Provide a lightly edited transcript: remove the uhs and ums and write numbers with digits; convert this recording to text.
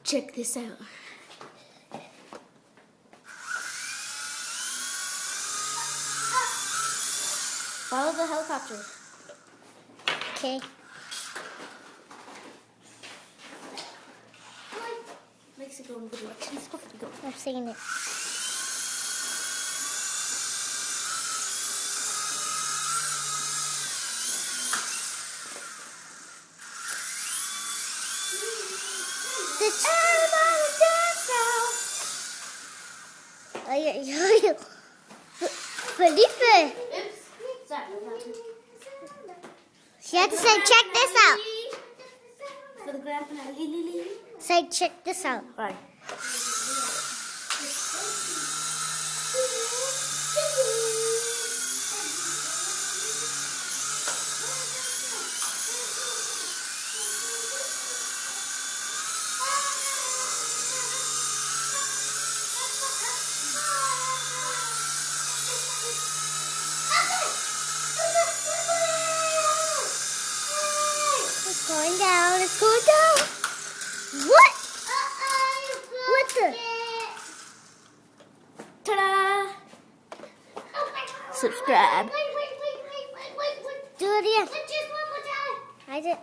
Check this out. Follow the helicopter. Okay. Mexico in good direction. Let's go. I've seen it. Everybody dance now. Felipe, Oops. Sorry. she had to say, check this out. For the grand finale. Say, check this out. Right. It's going down. It's going down. What? What the? Ta-da! Subscribe. Do it again. I did.